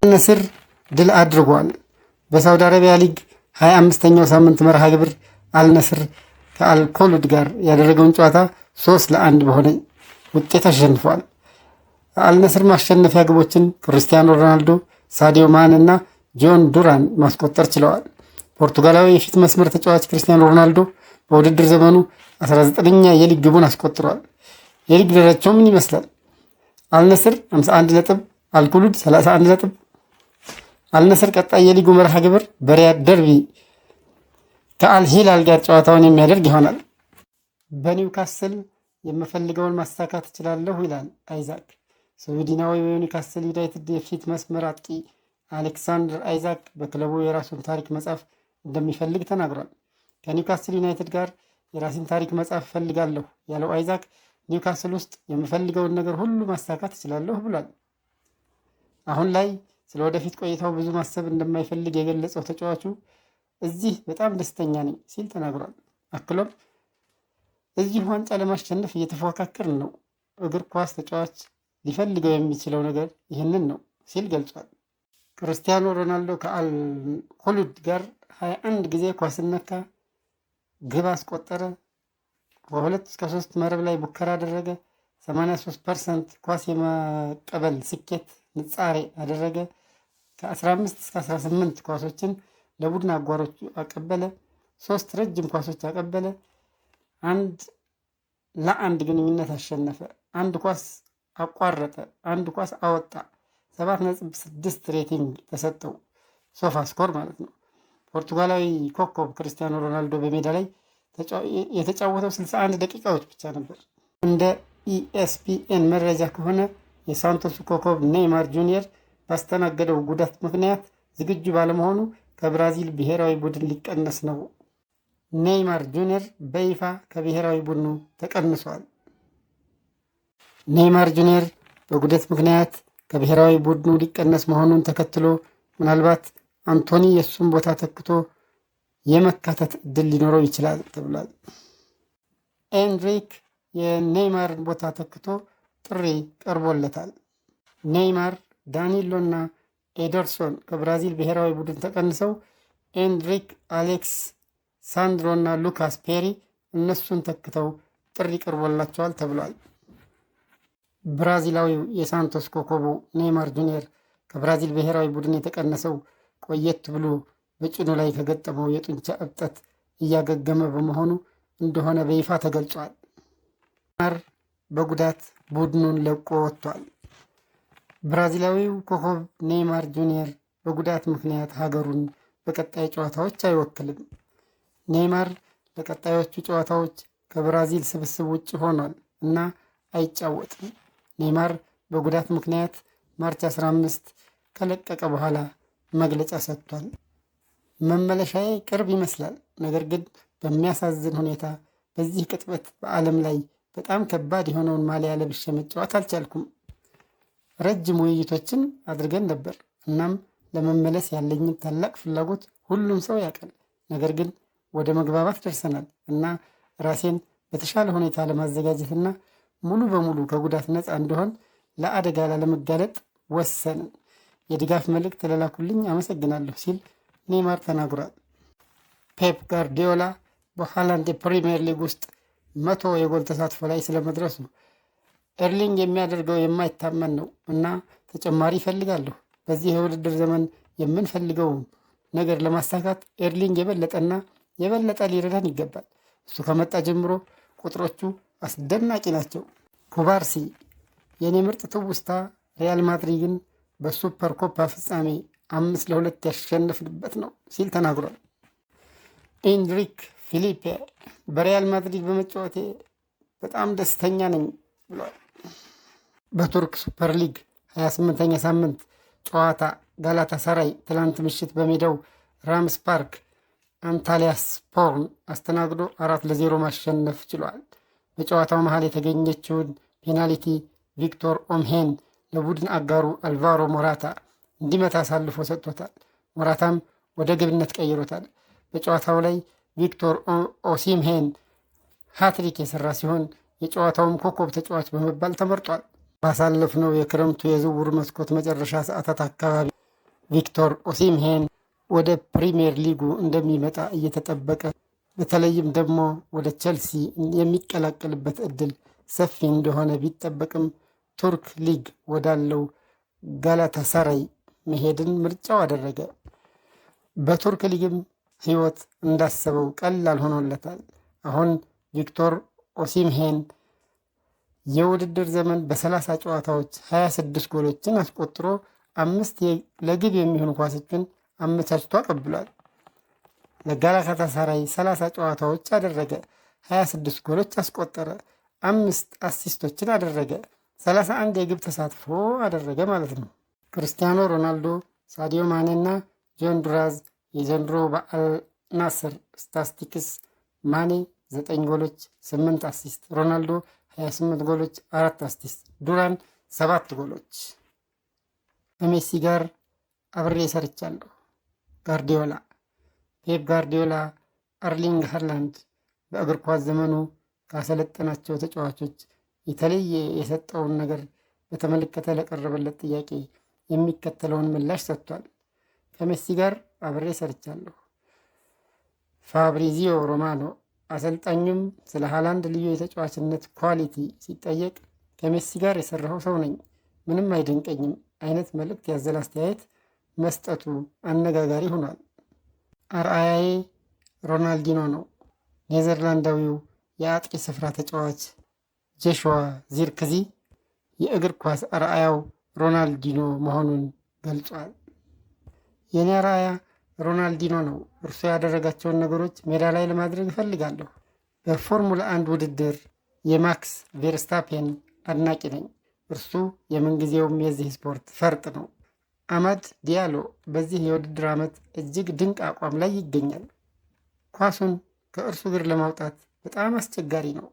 ነስር ድል አድርጓል። በሳውዲ አረቢያ ሊግ 25ኛው ሳምንት መርሃ ግብር አልነስር ከአልኮሉድ ጋር ያደረገውን ጨዋታ 3-1 በሆነ ውጤት አሸንፏል። አልነስር ማሸነፊያ ግቦችን ክርስቲያኖ ሮናልዶ፣ ሳዲዮ ማን እና ጆን ዱራን ማስቆጠር ችለዋል። ፖርቱጋላዊ የፊት መስመር ተጫዋች ክርስቲያኖ ሮናልዶ በውድድር ዘመኑ 19ኛ የሊግ ግቡን አስቆጥሯል። የሊግ ደረጃው ምን ይመስላል? አልነስር 51 ነጥብ፣ አልኩሉድ 31 ነጥብ። አልነስር ቀጣይ የሊጉ መርሃ ግብር በሪያድ ደርቢ ከአልሂላል ጋር ጨዋታውን የሚያደርግ ይሆናል። በኒውካስል የምፈልገውን ማሳካት እችላለሁ ይላል አይዛክ። ስዊድናዊ የኒውካስል ዩናይትድ የፊት መስመር አጥቂ አሌክሳንደር አይዛክ በክለቡ የራሱን ታሪክ መጻፍ እንደሚፈልግ ተናግሯል። ከኒውካስል ዩናይትድ ጋር የራሴን ታሪክ መጻፍ እፈልጋለሁ ያለው አይዛክ ኒውካስል ውስጥ የምፈልገውን ነገር ሁሉ ማሳካት እችላለሁ ብሏል። አሁን ላይ ስለ ወደፊት ቆይታው ብዙ ማሰብ እንደማይፈልግ የገለጸው ተጫዋቹ እዚህ በጣም ደስተኛ ነኝ ሲል ተናግሯል። አክሎም እዚህ ዋንጫ ለማሸነፍ እየተፎካከርን ነው። እግር ኳስ ተጫዋች ሊፈልገው የሚችለው ነገር ይህንን ነው ሲል ገልጿል። ክርስቲያኖ ሮናልዶ ከአልኮሉድ ጋር 21 ጊዜ ኳስን ነካ፣ ግብ አስቆጠረ፣ ከ2-3 መረብ ላይ ሙከራ አደረገ፣ 83% ኳስ የመቀበል ስኬት ንጻሬ አደረገ፣ ከ15-18 ኳሶችን ለቡድን አጓሮቹ አቀበለ፣ 3 ረጅም ኳሶች አቀበለ፣ 1-1 ግንኙነት አሸነፈ፣ 1 ኳስ አቋረጠ፣ 1 ኳስ አወጣ፣ 7.6 ሬቲንግ ተሰጠው። ሶፋ ስኮር ማለት ነው። ፖርቱጋላዊ ኮከብ ክርስቲያኖ ሮናልዶ በሜዳ ላይ የተጫወተው 61 ደቂቃዎች ብቻ ነበር። እንደ ኢኤስፒኤን መረጃ ከሆነ የሳንቶሱ ኮከብ ኔይማር ጁኒየር ባስተናገደው ጉዳት ምክንያት ዝግጁ ባለመሆኑ ከብራዚል ብሔራዊ ቡድን ሊቀነስ ነው። ኔይማር ጁኒየር በይፋ ከብሔራዊ ቡድኑ ተቀንሷል። ኔይማር ጁኒየር በጉዳት ምክንያት ከብሔራዊ ቡድኑ ሊቀነስ መሆኑን ተከትሎ ምናልባት አንቶኒ የእሱን ቦታ ተክቶ የመካተት እድል ሊኖረው ይችላል ተብሏል። ኤንድሪክ የኔይማርን ቦታ ተክቶ ጥሪ ቀርቦለታል። ኔይማር፣ ዳኒሎ እና ኤደርሶን ከብራዚል ብሔራዊ ቡድን ተቀንሰው ኤንድሪክ፣ አሌክስ ሳንድሮ እና ሉካስ ፔሪ እነሱን ተክተው ጥሪ ቀርቦላቸዋል ተብሏል። ብራዚላዊው የሳንቶስ ኮከቡ ኔይማር ጁኒየር ከብራዚል ብሔራዊ ቡድን የተቀነሰው ቆየት ብሎ በጭኑ ላይ ከገጠመው የጡንቻ እብጠት እያገገመ በመሆኑ እንደሆነ በይፋ ተገልጿል። ኔይማር በጉዳት ቡድኑን ለቆ ወጥቷል። ብራዚላዊው ኮከብ ኔይማር ጁኒየር በጉዳት ምክንያት ሀገሩን በቀጣይ ጨዋታዎች አይወክልም። ኔይማር ለቀጣዮቹ ጨዋታዎች ከብራዚል ስብስብ ውጭ ሆኗል እና አይጫወትም። ኔይማር በጉዳት ምክንያት ማርች 15 ከለቀቀ በኋላ መግለጫ ሰጥቷል። መመለሻዬ ቅርብ ይመስላል፣ ነገር ግን በሚያሳዝን ሁኔታ በዚህ ቅጥበት በዓለም ላይ በጣም ከባድ የሆነውን ማሊያ ለብሼ መጫወት አልቻልኩም። ረጅም ውይይቶችን አድርገን ነበር፣ እናም ለመመለስ ያለኝን ታላቅ ፍላጎት ሁሉም ሰው ያውቃል። ነገር ግን ወደ መግባባት ደርሰናል እና ራሴን በተሻለ ሁኔታ ለማዘጋጀትና ሙሉ በሙሉ ከጉዳት ነፃ እንደሆን ለአደጋ ላለመጋለጥ ወሰንን። የድጋፍ መልእክት ለላኩልኝ አመሰግናለሁ ሲል ኔይማር ተናግሯል። ፔፕ ጋርዲዮላ በሃላንድ የፕሪሚየር ሊግ ውስጥ 100 የጎል ተሳትፎ ላይ ስለመድረሱ ኤርሊንግ የሚያደርገው የማይታመን ነው እና ተጨማሪ ይፈልጋለሁ። በዚህ የውድድር ዘመን የምንፈልገው ነገር ለማሳካት ኤርሊንግ የበለጠ ሊረዳን ይገባል። እሱ ከመጣ ጀምሮ ቁጥሮቹ አስደናቂ ናቸው። ኩባርሲ የኔ ምርጥ ትውስታ ሪያል ማድሪድን በሱፐር ኮፓ ፍጻሜ 5-2 ያሸነፍንበት ነው ሲል ተናግሯል። ኤንድሪክ ፊሊፔ በሪያል ማድሪድ በመጫወቴ በጣም ደስተኛ ነኝ ብሏል። በቱርክ ሱፐር ሊግ 28ኛ ሳምንት ጨዋታ ጋላታ ሰራይ ትላንት ምሽት በሜዳው ራምስ ፓርክ አንታሊያስፖርን አስተናግዶ 4-0 ማሸነፍ ችሏል። በጨዋታው መሃል የተገኘችውን ፔናልቲ ቪክቶር ኦምሄን ለቡድን አጋሩ አልቫሮ ሞራታ እንዲመታ አሳልፎ ሰጥቶታል። ሞራታም ወደ ግብነት ቀይሮታል። በጨዋታው ላይ ቪክቶር ኦሲምሄን ሃትሪክ የሰራ ሲሆን የጨዋታውም ኮከብ ተጫዋች በመባል ተመርጧል። ባሳለፍነው የክረምቱ የዝውውር መስኮት መጨረሻ ሰዓታት አካባቢ ቪክቶር ኦሲምሄን ወደ ፕሪሚየር ሊጉ እንደሚመጣ እየተጠበቀ በተለይም ደግሞ ወደ ቼልሲ የሚቀላቀልበት እድል ሰፊ እንደሆነ ቢጠበቅም ቱርክ ሊግ ወዳለው ጋላታሳራይ መሄድን ምርጫው አደረገ። በቱርክ ሊግም ህይወት እንዳሰበው ቀላል ሆኖለታል። አሁን ቪክቶር ኦሲምሄን የውድድር ዘመን በ30 ጨዋታዎች 26 ጎሎችን አስቆጥሮ 5 ለግብ የሚሆኑ ኳሶችን አመቻችቶ አቀብሏል። ለጋላታሳራይ 30 ጨዋታዎች አደረገ፣ 26 ጎሎች አስቆጠረ፣ 5 አሲስቶችን አደረገ፣ 31 የግብ ተሳትፎ አደረገ ማለት ነው። ክርስቲያኖ ሮናልዶ፣ ሳዲዮ ማኔና ጆን ዱራዝ የዘንድሮ በአልናስር ስታስቲክስ ማኔ 9 ጎሎች 8 አሲስት፣ ሮናልዶ 28 ጎሎች 4 አሲስት፣ ዱራን 7 ጎሎች። ከሜሲ ጋር አብሬ ሰርቻለሁ። ጋርዲዮላ ፔፕ ጋርዲዮላ አርሊንግ ሃላንድ በእግር ኳስ ዘመኑ ካሰለጠናቸው ተጫዋቾች የተለየ የሰጠውን ነገር በተመለከተ ለቀረበለት ጥያቄ የሚከተለውን ምላሽ ሰጥቷል። ከሜሲ ጋር አብሬ ሰርቻለሁ። ፋብሪዚዮ ሮማኖ አሰልጣኙም ስለ ሃላንድ ልዩ የተጫዋችነት ኳሊቲ ሲጠየቅ ከሜሲ ጋር የሰራው ሰው ነኝ፣ ምንም አይደንቀኝም አይነት መልእክት ያዘለ አስተያየት መስጠቱ አነጋጋሪ ሆኗል። አርአያዬ ሮናልዲኖ ነው። ኔዘርላንዳዊው የአጥቂ ስፍራ ተጫዋች ጆሹዋ ዚርክዚ የእግር ኳስ አርአያው ሮናልዲኖ መሆኑን ገልጿል። የኔ አርአያ ሮናልዲኖ ነው። እርሱ ያደረጋቸውን ነገሮች ሜዳ ላይ ለማድረግ እፈልጋለሁ። በፎርሙላ 1 ውድድር የማክስ ቬርስታፔን አድናቂ ነኝ። እርሱ የምንጊዜውም የዚህ ስፖርት ፈርጥ ነው። አማድ ዲያሎ በዚህ የውድድር ዓመት እጅግ ድንቅ አቋም ላይ ይገኛል። ኳሱን ከእርሱ እግር ለማውጣት በጣም አስቸጋሪ ነው።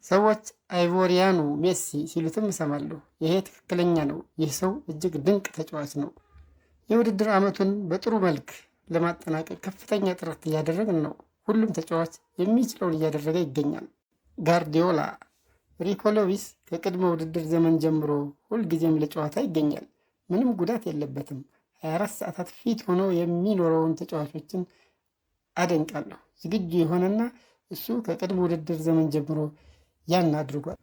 ሰዎች አይቮሪያኑ ሜሲ ሲሉትም እሰማለሁ። ይሄ ትክክለኛ ነው። ይህ ሰው እጅግ ድንቅ ተጫዋች ነው። የውድድር ዓመቱን በጥሩ መልክ ለማጠናቀቅ ከፍተኛ ጥረት እያደረግን ነው። ሁሉም ተጫዋች የሚችለውን እያደረገ ይገኛል። ጋርዲዮላ ሪኮ ሎዊስ ከቅድመ ውድድር ዘመን ጀምሮ ሁልጊዜም ለጨዋታ ይገኛል። ምንም ጉዳት የለበትም። 24 ሰዓታት ፊት ሆኖ የሚኖረውን ተጫዋቾችን አደንቃለሁ። ዝግጁ የሆነና እሱ ከቅድመ ውድድር ዘመን ጀምሮ ያን አድርጓል።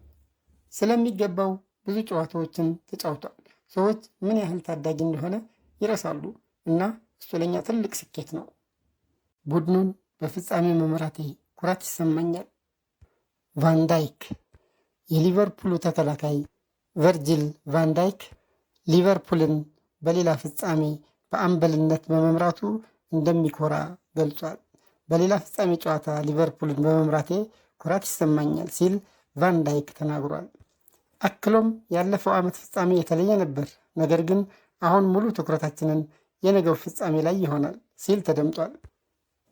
ስለሚገባው ብዙ ጨዋታዎችን ተጫውቷል። ሰዎች ምን ያህል ታዳጊ እንደሆነ ይረሳሉ እና እሱ ለኛ ትልቅ ስኬት ነው። ቡድኑን በፍጻሜ መምራቴ ኩራት ይሰማኛል። ቫንዳይክ የሊቨርፑሉ ተከላካይ ቨርጂል ቫንዳይክ ሊቨርፑልን በሌላ ፍጻሜ በአምበልነት በመምራቱ እንደሚኮራ ገልጿል። በሌላ ፍጻሜ ጨዋታ ሊቨርፑልን በመምራቴ ኩራት ይሰማኛል ሲል ቫንዳይክ ተናግሯል። አክሎም ያለፈው ዓመት ፍጻሜ የተለየ ነበር፣ ነገር ግን አሁን ሙሉ ትኩረታችንን የነገው ፍጻሜ ላይ ይሆናል ሲል ተደምጧል።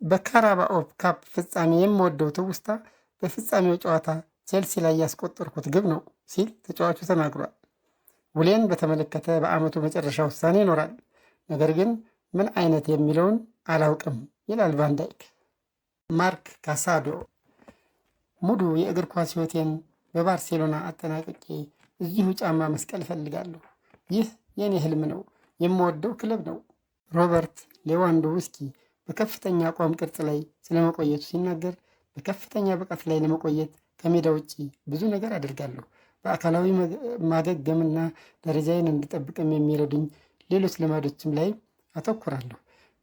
በካራባኦ ካፕ ፍጻሜ የምወደው ትውስታ በፍጻሜው ጨዋታ ቼልሲ ላይ ያስቆጠርኩት ግብ ነው ሲል ተጫዋቹ ተናግሯል። ውሌን በተመለከተ በዓመቱ መጨረሻ ውሳኔ ይኖራል፣ ነገር ግን ምን አይነት የሚለውን አላውቅም ይላል ቫንዳይክ። ማርክ ካሳዶ ሙሉ የእግር ኳስ ሕይወቴን በባርሴሎና አጠናቅቄ እዚሁ ጫማ መስቀል እፈልጋለሁ። ይህ የኔ ህልም ነው። የምወደው ክለብ ነው። ሮበርት ሌዋንዶውስኪ በከፍተኛ አቋም ቅርጽ ላይ ስለመቆየቱ ሲናገር በከፍተኛ ብቃት ላይ ለመቆየት ከሜዳ ውጭ ብዙ ነገር አደርጋለሁ። በአካላዊ ማገገምና ደረጃዬን እንድጠብቅም የሚረዱኝ ሌሎች ልማዶችም ላይ አተኩራለሁ።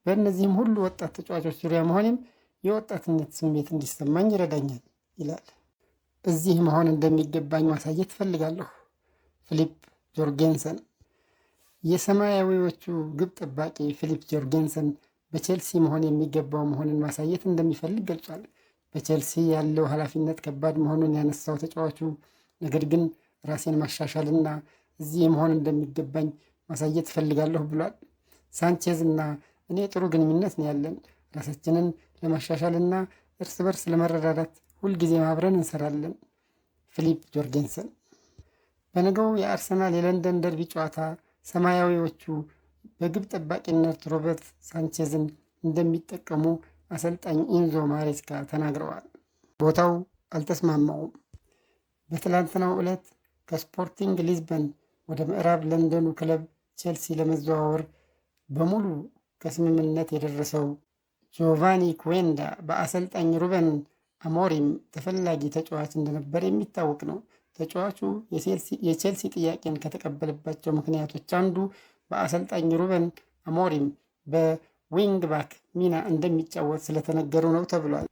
በእነዚህም ሁሉ ወጣት ተጫዋቾች ዙሪያ መሆኔም የወጣትነት ስሜት እንዲሰማኝ ይረዳኛል ይላል። እዚህ መሆን እንደሚገባኝ ማሳየት እፈልጋለሁ። ፊሊፕ ጆርጌንሰን የሰማያዊዎቹ ግብ ጠባቂ ፊሊፕ ጆርጌንሰን በቼልሲ መሆን የሚገባው መሆንን ማሳየት እንደሚፈልግ ገልጿል። በቼልሲ ያለው ኃላፊነት ከባድ መሆኑን ያነሳው ተጫዋቹ ነገር ግን ራሴን ማሻሻልና እዚህ መሆን እንደሚገባኝ ማሳየት እፈልጋለሁ ብሏል። ሳንቼዝ እና እኔ ጥሩ ግንኙነት ነው ያለን። ራሳችንን ለማሻሻልና እርስ በርስ ለመረዳዳት ሁልጊዜ አብረን እንሰራለን። ፊሊፕ ጆርጌንሰን በነገው የአርሰናል የለንደን ደርቢ ጨዋታ ሰማያዊዎቹ በግብ ጠባቂነት ሮበርት ሳንቼዝን እንደሚጠቀሙ አሰልጣኝ ኢንዞ ማሬስካ ተናግረዋል። ቦታው አልተስማማውም። በትላንትናው ዕለት ከስፖርቲንግ ሊዝበን ወደ ምዕራብ ለንደኑ ክለብ ቼልሲ ለመዘዋወር በሙሉ ከስምምነት የደረሰው ጆቫኒ ኩዌንዳ በአሰልጣኝ ሩበን አሞሪም ተፈላጊ ተጫዋች እንደነበር የሚታወቅ ነው። ተጫዋቹ የቼልሲ ጥያቄን ከተቀበለባቸው ምክንያቶች አንዱ በአሰልጣኝ ሩበን አሞሪም በዊንግ ባክ ሚና እንደሚጫወት ስለተነገሩ ነው ተብሏል።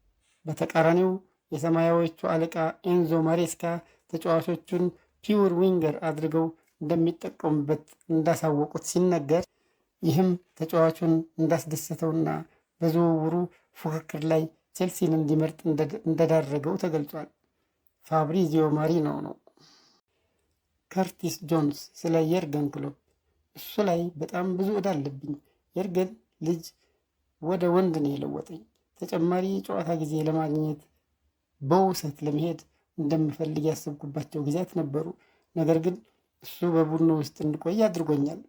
በተቃራኒው የሰማያዊዎቹ አለቃ ኤንዞ ማሬስካ ተጫዋቾቹን ፒውር ዊንገር አድርገው እንደሚጠቀሙበት እንዳሳወቁት ሲነገር፣ ይህም ተጫዋቹን እንዳስደሰተውና በዝውውሩ ፉክክር ላይ ቼልሲን እንዲመርጥ እንደዳረገው ተገልጿል። ፋብሪዚዮ ማሪኖ ነው። ከርቲስ ጆንስ ስለ የርገን ክሎፕ እሱ ላይ በጣም ብዙ ዕዳ አለብኝ። የርገን ልጅ ወደ ወንድ ነው የለወጠኝ። ተጨማሪ ጨዋታ ጊዜ ለማግኘት በውሰት ለመሄድ እንደምፈልግ ያሰብኩባቸው ጊዜያት ነበሩ። ነገር ግን እሱ በቡድኑ ውስጥ እንድቆይ አድርጎኛል።